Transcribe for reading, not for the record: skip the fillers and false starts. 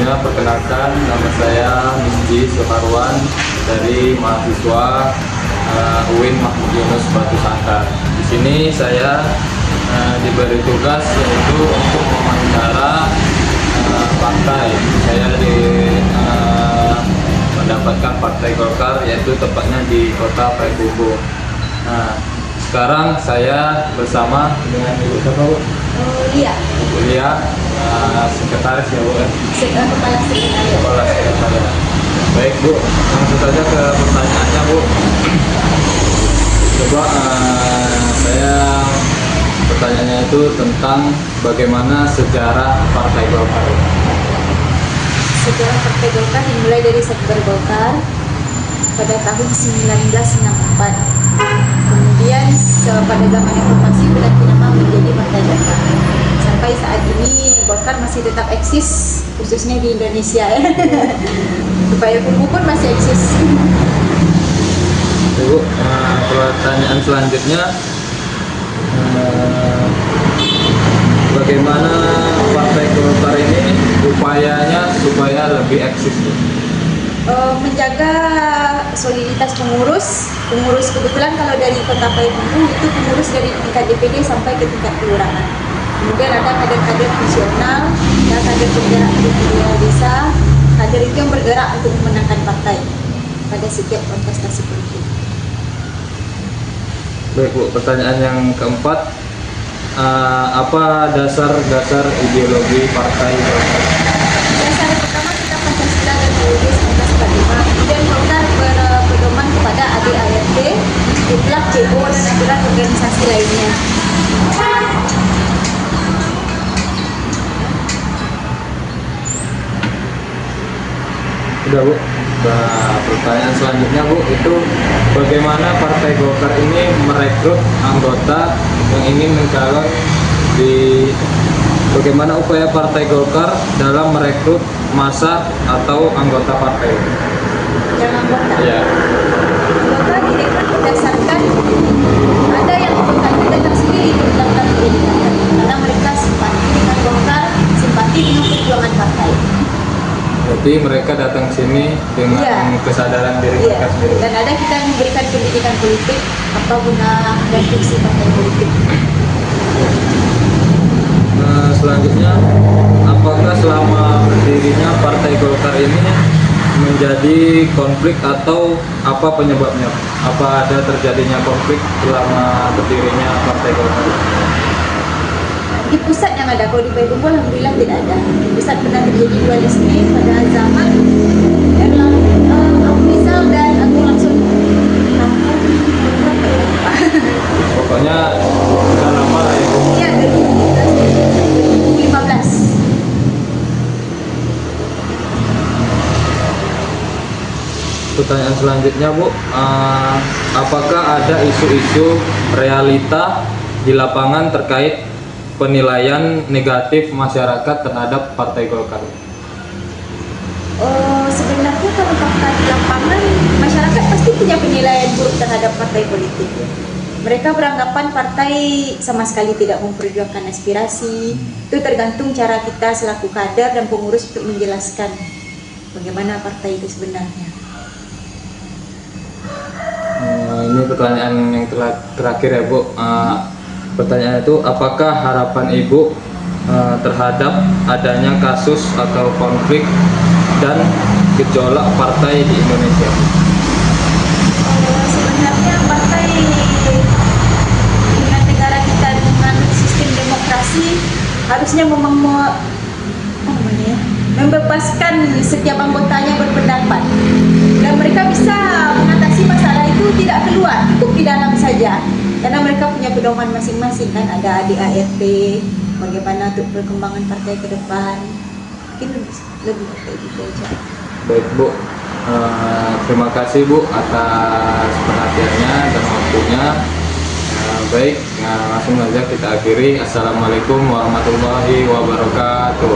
Ya, perkenalkan nama saya Minji Soekarwan dari mahasiswa UIN Mahmud Yunus Batu Sangkar. Di sini saya diberi tugas yaitu untuk mewawancara partai. Saya mendapatkan Partai Golkar, yaitu tepatnya di Kota Payakumbuh. Nah, sekarang saya bersama dengan Ibu siapa, Bu? Lia. Ibu Lia, sekretaris ya, Bu ya? Kepala sekretariat. Kepala sekretariat. Baik, Bu, langsung saja ke pertanyaannya, Bu. Coba saya pertanyaannya itu tentang bagaimana sejarah Partai Golkar. Sejarah Partai Golkar dimulai dari Sekber Golkar pada tahun 1964. Kemudian pada zaman reformasi berganti nama menjadi Partai Golkar. Sampai saat ini Golkar masih tetap eksis, khususnya di Indonesia ya. Payakumbuh pun masih eksis. Bu, pertanyaan selanjutnya, bagaimana Partai Golkar ini upayanya supaya lebih eksis? Menjaga soliditas pengurus kebetulan kalau dari Kota Payakumbuh itu pengurus dari tingkat DPD sampai ke tingkat kelurahan. Kemudian ada kader-kader fungsional, ada kader bergerak di dunia desa, kader itu yang bergerak untuk memenangkan partai pada setiap kontestasi politik. Baik, Bu, pertanyaan yang keempat, apa dasar ideologi Partai Golkar? Dasar pertama kita Pancasila dan UUD 1945. Kemudian Golkar berpedoman kepada ADART, Itlak, CO dan aturan organisasi lainnya. Udah, Bu. Nah, pertanyaan selanjutnya, Bu, itu bagaimana Partai Golkar ini merekrut anggota yang ingin mencalon bagaimana upaya Partai Golkar dalam merekrut massa atau anggota partai? Yang anggota. Ya. Anggota direkrut berdasarkan ada yang anggotanya datang sendiri untuk mendaftar menjadi kader karena mereka simpati dengan Golkar, simpati dengan perjuangan partai. Jadi mereka datang sini dengan kesadaran diri mereka sendiri. Dan ada kita yang memberikan pendidikan politik apa guna dan fungsi partai politik. Nah, selanjutnya, apakah selama berdirinya Partai Golkar ini menjadi konflik atau apa penyebabnya? Apa ada terjadinya konflik selama berdirinya Partai Golkar? Di pusat yang ada, kalau di Payakumbuh alhamdulillah tidak ada. Di pusat pernah terjadi dualisme pada zaman Abu Rizal dan Agung Laksono. Pokoknya sudah lama lah ya. Iya, 2015. Pertanyaan selanjutnya, Bu, apakah ada isu-isu realita di lapangan terkait penilaian negatif masyarakat terhadap Partai Golkar? Sebenarnya kalau fakta di lapangan, masyarakat pasti punya penilaian buruk terhadap partai politik. Mereka beranggapan partai sama sekali tidak memperjuangkan aspirasi. Itu tergantung cara kita selaku kader dan pengurus untuk menjelaskan bagaimana partai itu sebenarnya. Ini pertanyaan yang terakhir ya, Bu. Pertanyaan itu, apakah harapan Ibu terhadap adanya kasus atau konflik dan gejolak partai di Indonesia? Sebenarnya partai dengan negara kita dengan sistem demokrasi harusnya membebaskan setiap anggotanya berpendapat dan mereka bisa mengatasi masalah itu tidak keluar, cukup di dalam saja. Karena mereka punya pedoman masing-masing kan, ada ADART, bagaimana untuk perkembangan partai ke depan. Mungkin lebih kayak gitu aja. Baik, Bu, terima kasih, Bu, atas perhatiannya dan waktunya. Baik, langsung saja kita akhiri. Assalamualaikum warahmatullahi wabarakatuh.